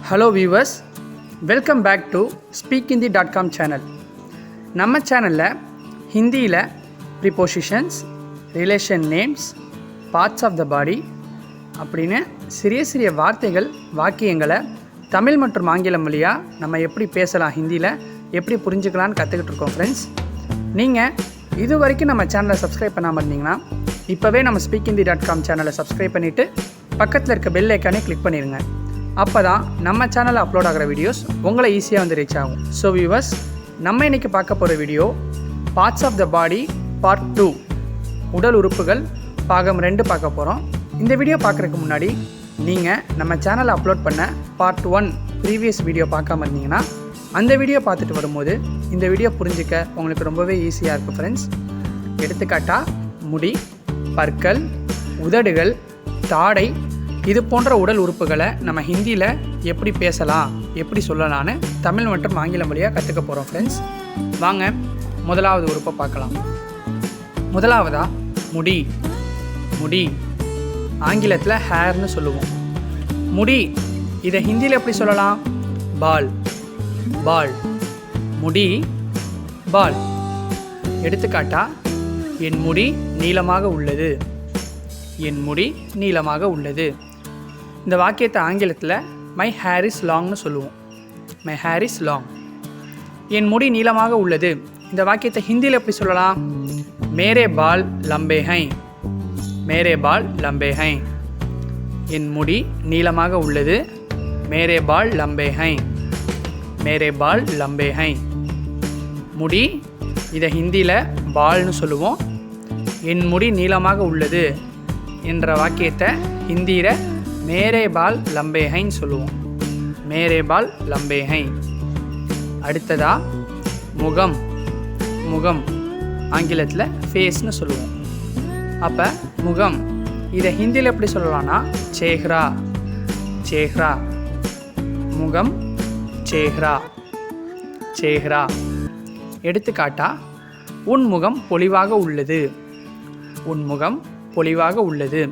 Hello viewers, welcome back to speakinthi.com channel. நம்ம சேனலில் ஹிந்தியில் prepositions, relation names, parts of the body அப்படின்னு சிறிய சிறிய வார்த்தைகள், வாக்கியங்களை தமிழ் மற்றும் ஆங்கிலம் வழியாக நம்ம எப்படி பேசலாம், ஹிந்தியில் எப்படி புரிஞ்சுக்கலான்னு கற்றுக்கிட்டு இருக்கோம் ஃப்ரெண்ட்ஸ். நீங்கள் இது வரைக்கும் நம்ம சேனலை சப்ஸ்கிரைப் பண்ணாமல் இருந்தீங்கன்னா இப்போவே நம்ம speakinthi.com சேனலை சப்ஸ்கிரைப் பண்ணிவிட்டு பக்கத்தில் இருக்க பெல் ஐக்கானே கிளிக் பண்ணிடுங்க. அப்போ தான் நம்ம சேனலில் அப்லோட் ஆகிற வீடியோஸ் உங்களை ஈஸியாக வந்து ரீச் ஆகும். ஸோ வியூவர்ஸ், நம்ம இன்றைக்கி பார்க்க போகிற video parts of the body part 2, உடல் உறுப்புகள் பாகம் 2 பார்க்க போகிறோம். இந்த வீடியோ பார்க்குறதுக்கு முன்னாடி நீங்கள் நம்ம சேனலில் அப்லோட் பண்ண பார்ட் 1 ப்ரீவியஸ் வீடியோ பார்க்காம இருந்தீங்கன்னா அந்த வீடியோ பார்த்துட்டு வரும்போது இந்த வீடியோ புரிஞ்சிக்க உங்களுக்கு ரொம்பவே ஈஸியாக இருக்கும் ஃப்ரெண்ட்ஸ். எடுத்துக்காட்டாக முடி, பற்கள், உதடுகள், தாடை, இது போன்ற உடல் உறுப்புகளை நம்ம ஹிந்தியில் எப்படி பேசலாம், எப்படி சொல்லலான்னு தமிழ் மற்றும் ஆங்கிலம் வழியாக கற்றுக்க போகிறோம் ஃப்ரெண்ட்ஸ். வாங்க முதலாவது உறுப்பை பார்க்கலாம். முதலாவதாக முடி. முடி ஆங்கிலத்தில் ஹேர்னு சொல்லுவோம். முடி இதை ஹிந்தியில் எப்படி சொல்லலாம்? பால். பால். முடி, பால். எடுத்துக்காட்டாக என் முடி நீளமாக உள்ளது. என் முடி நீளமாக உள்ளது. இந்த வாக்கியத்தை ஆங்கிலத்தில் மை ஹேர் இஸ் லாங்னு சொல்லுவோம். My hair is long. என் முடி நீளமாக உள்ளது. இந்த வாக்கியத்தை ஹிந்தியில் எப்படி சொல்லலாம்? மேரே பால் லம்பே ஹை. மேரே பால் லம்பே ஹை. என் முடி நீளமாக உள்ளது. மேரே பால் லம்பே ஹை. மேரே பால் லம்பே ஹை. முடி இதை ஹிந்தியில் பால்னு சொல்லுவோம். என் முடி நீளமாக உள்ளது என்ற வாக்கியத்தை ஹிந்தியில் மேரே பால் லம்பே ஹைன்னு சொல்லுவோம். மேரே பால் லம்பே ஹை. அடுத்ததா முகம். முகம் ஆங்கிலத்தில் ஃபேஸ்னு சொல்லுவோம். அப்போ முகம் இதை ஹிந்தியில் எப்படி சொல்லலாம்னா சேஹ்ரா. சேஹ்ரா. முகம், சேஹ்ரா. சேஹ்ரா. எடுத்துக்காட்டா உன் முகம் பொலிவாக உள்ளது. உன் முகம் பொலிவாக உள்ளது.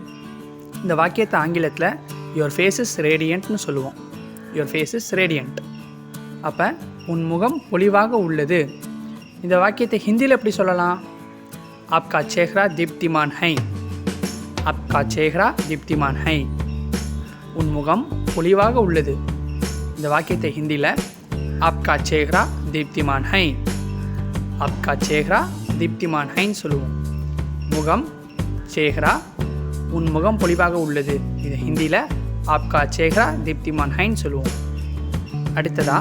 இந்த வாக்கியத்தை ஆங்கிலத்தில் யுவர் ஃபேஸ் இஸ் ரேடியண்ட்னு சொல்லுவோம். Your face is radiant. அப்போ உன் முகம் பொலிவாக உள்ளது. இந்த வாக்கியத்தை ஹிந்தியில் எப்படி சொல்லலாம்? ஆப்கா சேஹ்ரா தீப்திமான் ஹை. ஆப்கா சேஹ்ரா தீப்திமான் ஹை. உன் முகம் பொலிவாக உள்ளது. இந்த வாக்கியத்தை ஹிந்தியில் ஆப்கா சேஹ்ரா தீப்திமான் ஹை. ஆப்கா சேஹ்ரா தீப்திமான் ஹைன்னு சொல்லுவோம். முகம், சேஹ்ரா, உன் முகம் பொலிவாக உள்ளது. இது ஹிந்தியில் ஆப்கா சேஹ்ரா தீப்திமான் ஹைன்னு சொல்லுவோம். அடுத்ததா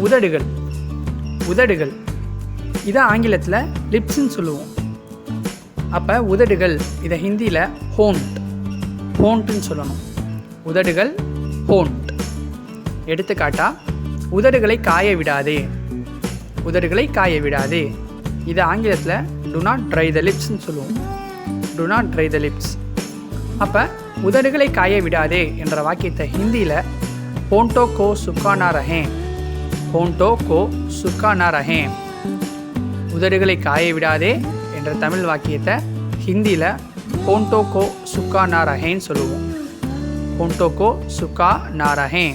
உதடுகள். உதடுகள் இதை ஆங்கிலத்தில் லிப்ஸ்ன்னு சொல்லுவோம். அப்போ உதடுகள் இதை ஹிந்தியில் ஹோண்ட். ஹோண்ட்டுன்னு சொல்லணும். உதடுகள் ஹோண்ட். எடுத்துக்காட்டா உதடுகளை காய விடாதே. உதடுகளை காய விடாதே. இது ஆங்கிலத்தில் டு நாட் ட்ரை த லிப்ஸ்ன்னு சொல்லுவோம். To not try the lips. அப்போ உதடுகளை காய விடாதே என்ற வாக்கியத்தை ஹிந்தியில் போண்டோ கோ சுக்கானா ரஹே. போண்டோ கோ சுக்கானா ரஹே. உதடுகளை காய விடாதே என்ற தமிழ் வாக்கியத்தை ஹிந்தியில் போண்டோ கோ சுக்கானா ரஹேன்னு சொல்லுவோம். போண்டோ கோ சுக்கா நாரஹே.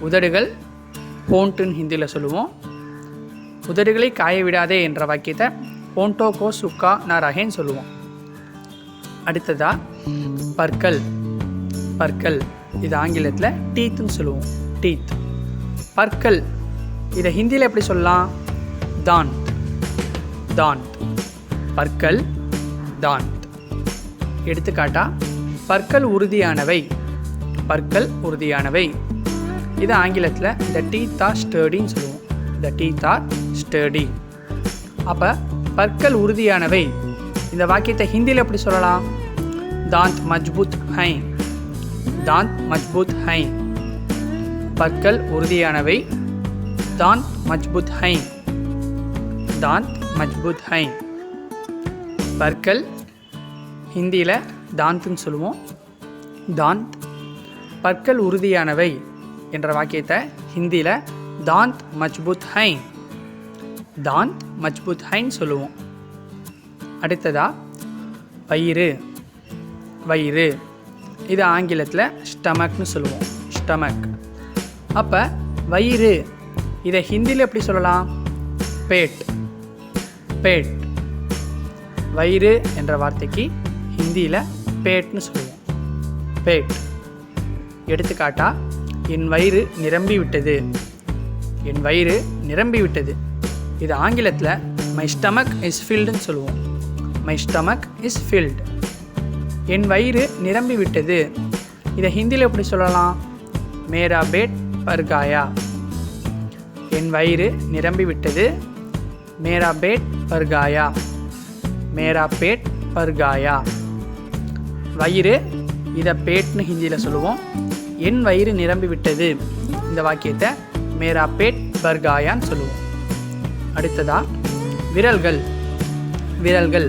உதடுகள் போண்ட்டுன்னு ஹிந்தியில் சொல்லுவோம். உதடுகளை காய விடாதே என்ற வாக்கியத்தை போண்டோ கோ சுக்கா நாரஹேன்னு சொல்லுவோம். அடுத்ததா பற்கள். பற்கள் இது ஆங்கிலத்தில் டீத்துன்னு சொல்லுவோம். டீத். பற்கள் இதை ஹிந்தியில் எப்படி சொல்லலாம்? தாண்ட். தாண்ட். பற்கள், தாண்ட். எடுத்துக்காட்டா பற்கள் உறுதியானவை. பற்கள் உறுதியானவை. இது ஆங்கிலத்தில் த டீத் ஆர் ஸ்டர்டின்னு சொல்லுவோம். The teeth are sturdy. அப்போ பற்கள் உறுதியானவை இந்த வாக்கியத்தை ஹிந்தியில் எப்படி சொல்லலாம்? தாந்த் மஜ்பூத் ஹை. தாந்த் மஜ்பூத் ஹை. பற்கள் உறுதியானவை. தாந்த் மஜ்பூத் ஹை. தாந்த் மஜ்பூத் ஹை. பற்கள் ஹிந்தியில் தாந்த்னு சொல்லுவோம். தாந்த். பற்கள் உறுதியானவை என்ற வாக்கியத்தை ஹிந்தியில் தாந்த் மஜ்பூத் ஹை. தாந்த் மஜ்பூத் ஹைன்னு சொல்லுவோம். அடுத்ததா வயிறு. வயிறு இது ஆங்கிலத்தில் ஸ்டமக்னு சொல்லுவோம். ஸ்டமக். அப்போ வயிறு இதை ஹிந்தியில் எப்படி சொல்லலாம்? பேட். பேட். வயிறு என்ற வார்த்தைக்கு ஹிந்தியில் பேட்னு சொல்லுவோம். பேட். எடுத்துக்காட்டா, என் வயிறு நிரம்பி விட்டது. என் வயிறு நிரம்பி விட்டது. இது ஆங்கிலத்தில் மை ஸ்டமக் இஸ் ஃபில்டுன்னு சொல்லுவோம். My stomach is filled. என் வயிறு நிரம்பி விட்டது. இதை ஹிந்தியில் எப்படி சொல்லலாம்? மேரா பேட் பர்காயா. என் வயிறு நிரம்பி விட்டது. மேரா பேட் பர்காயா. மேரா பேட் பர்காயா. வயிறு இதை பேட்னு ஹிந்தியில் சொல்லுவோம். என் வயிறு நிரம்பி விட்டது இந்த வாக்கியத்தை மேரா பேட் பர்காயான்னு சொல்லுவோம். அடுத்ததா விரல்கள். விரல்கள்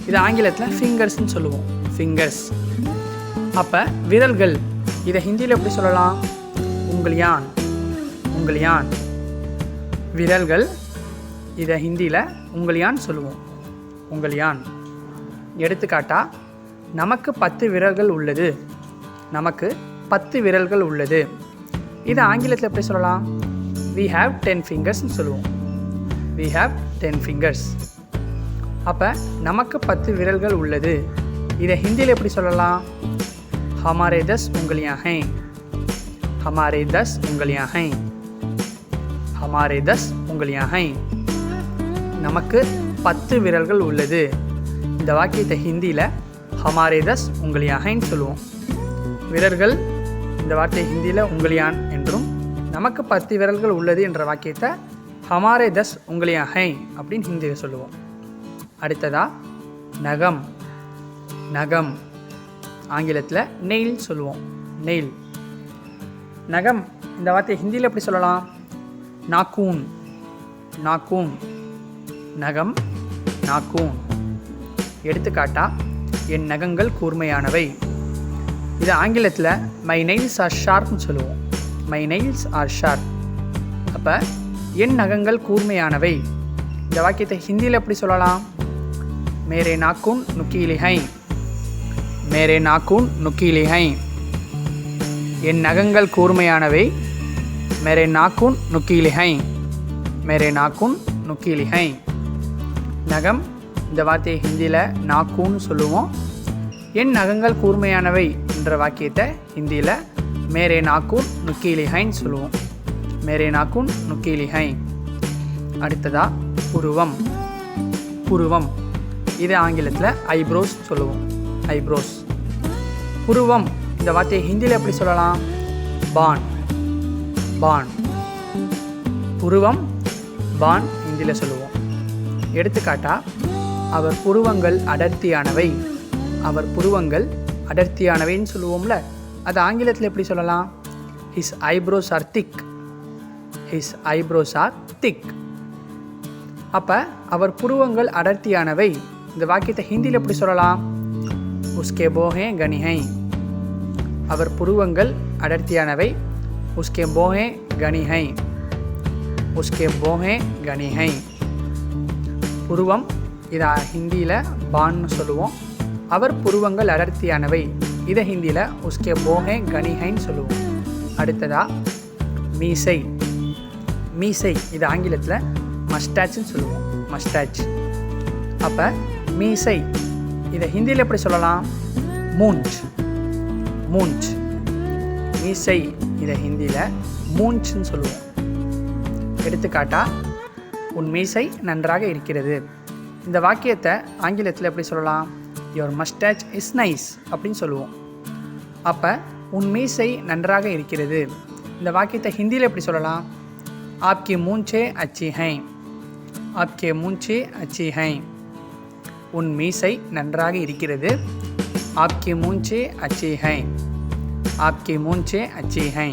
இது ஆங்கிலத்தில் ஃபிங்கர்ஸ்ன்னு சொல்லுவோம். ஃபிங்கர்ஸ். அப்போ விரல்கள் இதை ஹிந்தியில் எப்படி சொல்லலாம்? உங்கலியான். உங்கலியான். விரல்கள் இதை ஹிந்தியில் உங்கலியான் சொல்லுவோம். உங்கலியான். எடுத்துக்காட்டா, நமக்கு 10 விரல்கள் உள்ளது. நமக்கு 10 விரல்கள் உள்ளது. இது ஆங்கிலத்தில் எப்படி சொல்லலாம்? we have 10 fingersன்னு சொல்லுவோம். we have 10 fingers. அப்போ நமக்கு 10 விரல்கள் உள்ளது. இதை ஹிந்தியில் எப்படி சொல்லலாம்? हमारे 10 उंगलियां हैं. हमारे 10 उंगलियां हैं. हमारे 10 उंगलियां हैं. நமக்கு 10 விரல்கள் உள்ளது. இந்த வாக்கியத்தை ஹிந்தியில் हमारे 10 उंगलियां हैं சொல்லுவோம். விரல்கள் இந்த வார்த்தை ஹிந்தியில் உங்கலியான் என்றும், நமக்கு 10 விரல்கள் உள்ளது என்ற வாக்கியத்தை हमारे 10 उंगलियां हैं அப்படின்னு ஹிந்தியில் சொல்லுவோம். அடுத்ததா நகம். நகம் ஆங்கிலத்தில் நெயில் சொல்லுவோம். நெயில். நகம் இந்த வார்த்தையை ஹிந்தியில் எப்படி சொல்லலாம்? நாக்கூன். நாக்கூன். நகம் நாக்கூன். எடுத்துக்காட்டா, என் நகங்கள் கூர்மையானவை. இது ஆங்கிலத்தில் மை நெயில்ஸ் ஆர் ஷார்ப்னு சொல்லுவோம். My nails are sharp. அப்போ என் நகங்கள் கூர்மையானவை இந்த வாக்கியத்தை ஹிந்தியில் எப்படி சொல்லலாம்? மேரே நாக்கூன் நுக்கீலி ஹை. மேரே நாக்கூன் நுக்கீலி ஹை. என் நகங்கள் கூர்மையானவை. மேரே நாக்கூன் நுக்கீலி ஹை. மேரே நாக்கூன் நுக்கீலி ஹை. நகம் இந்த வார்த்தையை ஹிந்தியில் நாக்கூன்னு சொல்லுவோம். என் நகங்கள் கூர்மையானவை என்ற வாக்கியத்தை ஹிந்தியில் மேரே நாக்கூன் நுக்கீலி ஹைன்னு சொல்லுவோம். மேரே நாக்கூன் நுக்கீலி ஹை. அடுத்ததா புருவம். புருவம் இது ஆங்கிலத்தில் ஐப்ரோஸ் சொல்லுவோம். ஐப்ரோஸ். புருவம் இந்த வார்த்தையை ஹிந்தியில் எப்படி சொல்லலாம்? பான். பான். புருவம் பான் ஹிந்தியில் சொல்லுவோம். எடுத்துக்காட்டா, அவர் புருவங்கள் அடர்த்தியானவை. அவர் புருவங்கள் அடர்த்தியானவைன்னு சொல்லுவோம்ல, அது ஆங்கிலத்தில் எப்படி சொல்லலாம்? his eyebrows are thick. his eyebrows are thick. அப்போ அவர் புருவங்கள் அடர்த்தியானவை இந்த வாக்கியத்தை ஹிந்தியில் எப்படி சொல்லலாம்? உஸ்கே போஹே கனி ஹை. அவர் புருவங்கள் அடர்த்தியானவை. உஸ்கே போஹே கனி ஹை. உஸ்கே போஹே கனி ஹை. புருவம் இதை ஹிந்தியில் பான்னு சொல்லுவோம். அவர் புருவங்கள் அடர்த்தியானவை இதை ஹிந்தியில் உஸ்கே போஹே கனி ஹைன்னு சொல்லுவோம். அடுத்ததா மீசை. மீசை இது ஆங்கிலத்தில் மஸ்டாச்சுன்னு சொல்லுவோம். மஸ்டாச். அப்போ மீசை இதை ஹிந்தியில் எப்படி சொல்லலாம்? மூஞ்ச். மூஞ்ச். மீசை இதை ஹிந்தியில் மூஞ்சுன்னு சொல்லுவோம். எடுத்துக்காட்டா, உன் மீசை நன்றாக இருக்கிறது. இந்த வாக்கியத்தை ஆங்கிலத்தில் எப்படி சொல்லலாம்? யுவர் மஸ்டாச் இஸ் நைஸ் அப்படின்னு சொல்லுவோம். அப்போ உன் மீசை நன்றாக இருக்கிறது இந்த வாக்கியத்தை ஹிந்தியில் எப்படி சொல்லலாம்? ஆப்கி மூஞ்சே அச்சி ஹை. ஆப்கே மூஞ்சே அச்சி ஹை. உன் மீசை நன்றாக இருக்கிறது. ஆப்கி மூஞ்சே அச்சி ஹை. ஆப்கி மூஞ்சே அச்சி ஹை.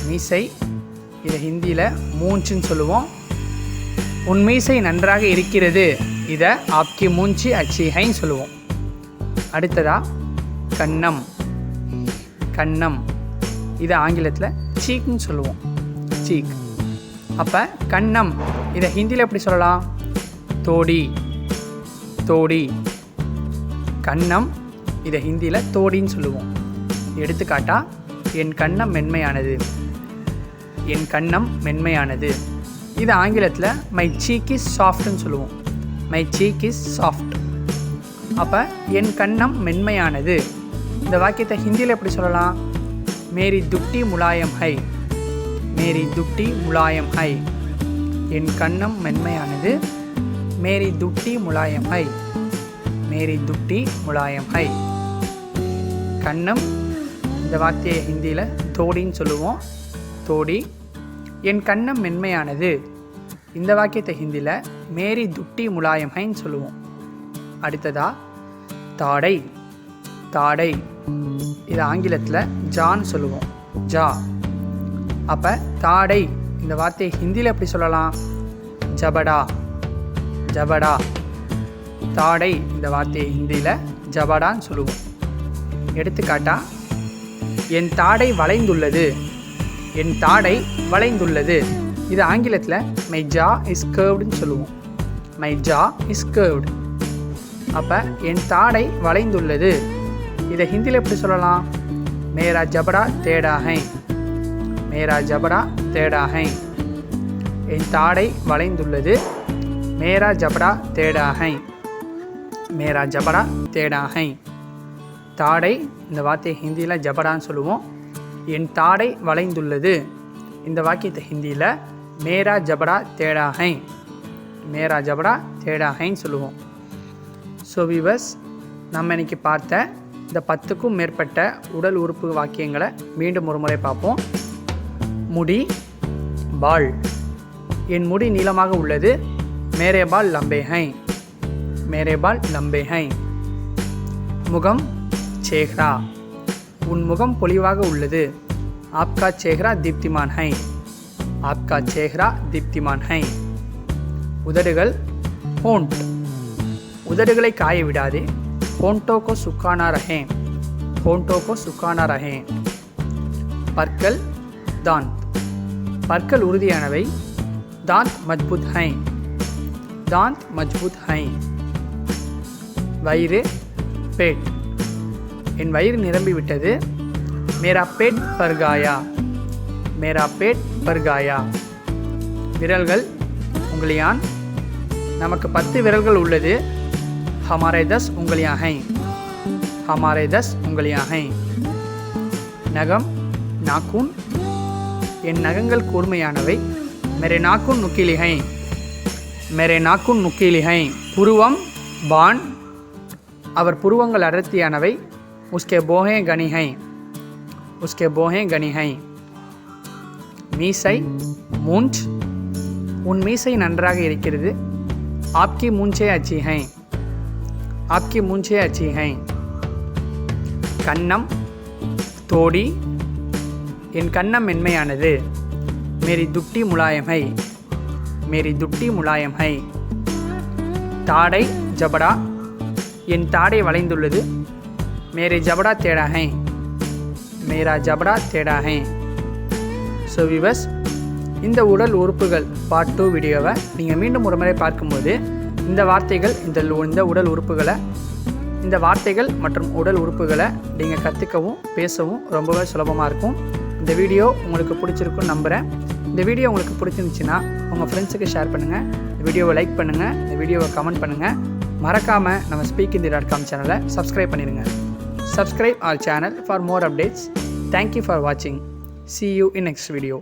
மீசை இதை ஹிந்தியில் மூஞ்சுன்னு சொல்லுவோம். உன் மீசை நன்றாக இருக்கிறது இதை ஆப்கி மூஞ்சி அச்சி ஹைன்னு சொல்லுவோம். அடுத்ததா கன்னம். கன்னம் இதை ஆங்கிலத்தில் சீக்னு சொல்லுவோம். சீக். அப்போ கன்னம் இதை ஹிந்தியில் எப்படி சொல்லலாம்? தோடி. தோடி. கன்னம் இதை ஹிந்தியில் தோடின்னு சொல்லுவோம். எடுத்துக்காட்டா, என் கன்னம் மென்மையானது. என் கன்னம் மென்மையானது. இது ஆங்கிலத்தில் மை சீக் இஸ் சாஃப்ட்னு சொல்லுவோம். My cheek is soft. அப்போ என் கன்னம் மென்மையானது. இந்த வாக்கியத்தை ஹிந்தியில் எப்படி சொல்லலாம்? மேரி துட்டி முலாயம் ஹை. மேரி துட்டி முலாயம் ஹை. என் கன்னம் மென்மையானது. மேரி துட்டி முலாயம் ஹை. மேரி துட்டி முலாயம் ஹை. கன்னம், இந்த வார்த்தையை ஹிந்தியில் தோடின்னு சொல்லுவோம். தோடி. என் கன்னம் மென்மையானது. இந்த வாக்கியத்தை ஹிந்தியில் மேரி துட்டி முலாயம் ஹைன்னு சொல்லுவோம். அடுத்ததா தாடை. தாடை, இது ஆங்கிலத்தில் ஜான்னு சொல்லுவோம். ஜா. அப்போ தாடை, இந்த வார்த்தையை ஹிந்தியில் எப்படி சொல்லலாம்? ஜபடா. ஜபடா. தாடை, இந்த வார்த்தையை ஹிந்தியில் ஜபடான்னு சொல்லுவோம். எடுத்துக்காட்டா, என் தாடை வளைந்துள்ளது. என் தாடை வளைந்துள்ளது. இது ஆங்கிலத்தில் மை ஜா இஸ் கர்வ்டுன்னு சொல்லுவோம். My jaw is curved. அப்போ என் தாடை வளைந்துள்ளது. இதை ஹிந்தியில் எப்படி சொல்லலாம்? மேரா ஜபடா தேடா ஹை. மேரா ஜபடா தேடா ஹை. என் தாடை வளைந்துள்ளது. மேரா ஜபடா தேடா ஹை. மேரா ஜபடா தேடா ஹை. தாடை, இந்த வார்த்தையை ஹிந்தியில் ஜபடான்னு சொல்லுவோம். என் தாடை வளைந்துள்ளது. இந்த வாக்கியத்தை ஹிந்தியில் மேரா ஜபடா தேடா ஹை. மேரா ஜபடா தேடா ஹைன்னு சொல்லுவோம். ஸோ வியூவர்ஸ், நம்ம இன்னைக்கு பார்த்த இந்த 10க்கும் மேற்பட்ட உடல் உறுப்பு வாக்கியங்களை மீண்டும் ஒரு முறை பார்ப்போம். முடி, பால். என் முடி நீளமாக உள்ளது. மேரே பால் லம்பே ஹை. மேரே பால் லம்பே ஹை. முகம், சேஹ்ரா. உன் முகம் பொலிவாக உள்ளது. ஆப்கா சேஹ்ரா தீப்திமான் ஹை. ஆப்கா சேஹ்ரா தீப்திமான் ஹை. உதடுகள், ஹோண்ட். உதடுகளை காய விடாதே. ஹோண்டோ கோ சுக்கானா ரஹே. ஹோண்டோ கோ சுக்கானா ரஹே. பற்கள், தாந்த். பற்கள் உறுதியானவை. தாந்த் மஜ்பூத் ஹை. தாந்த் மஜ்பூத் ஹை. வயிறு, பேட். என் வயிறு நிரம்பி விட்டது. மேரா பேட் பர்காயா. மேரா பேட் பர்காயா. விரல்கள், உங்கலியான். நமக்கு 10 விரல்கள் உள்ளது. ஹமாரே 10 உங்கலியா ஹை. ஹமாரே 10 உங்கலியா ஹை. நகம், நாக்கூன். என் நகங்கள் கூர்மையானவை. மேரே நாக்கூன் நுக்கீலி ஹை. மேரே நாக்கூன் நுக்கீலி ஹை. புருவம், பான். அவர் புருவங்கள் அடர்த்தியானவை. உஸ்கே போஹே கனி ஹை. உஸ்கே போஹே கனி ஹை. மீசை, மூஞ்ச். உன் மீசை நன்றாக இருக்கிறது. ஆப்கி மூஞ்சே அச்சி ஹை. ஆப்கி மூஞ்சே அச்சி ஹை. கன்னம், தோடி. என் கன்னம் மென்மையானது. மேரி துட்டி முலாயம் ஹை. மேரி துட்டி முலாயம் ஹை. தாடை, ஜபடா. என் தாடை வளைந்துள்ளது. மேரே ஜபடா தேடா ஹை. மேரா ஜபடா தேடா ஹை. ஸோ வியூவர்ஸ், இந்த உடல் உறுப்புகள் பார்ட் 2 வீடியோவை நீங்கள் மீண்டும் ஒரு முறை பார்க்கும்போது இந்த வார்த்தைகள், இந்த உடல் உறுப்புகளை, இந்த வார்த்தைகள் மற்றும் உடல் உறுப்புகளை நீங்கள் கற்றுக்கவும் பேசவும் ரொம்பவே சுலபமாக இருக்கும். இந்த வீடியோ உங்களுக்கு பிடிச்சிருக்குன்னு நம்புகிறேன். இந்த வீடியோ உங்களுக்கு பிடிச்சிருந்துச்சுன்னா உங்கள் ஃப்ரெண்ட்ஸுக்கு ஷேர் பண்ணுங்கள். இந்த வீடியோவை லைக் பண்ணுங்கள். இந்த வீடியோவை கமெண்ட் பண்ணுங்கள். மறக்காமல் நம்ம speakinthindi.com சேனலை சப்ஸ்கிரைப் பண்ணிடுங்க. Subscribe our channel for more updates. Thank you for watching. See you in next video.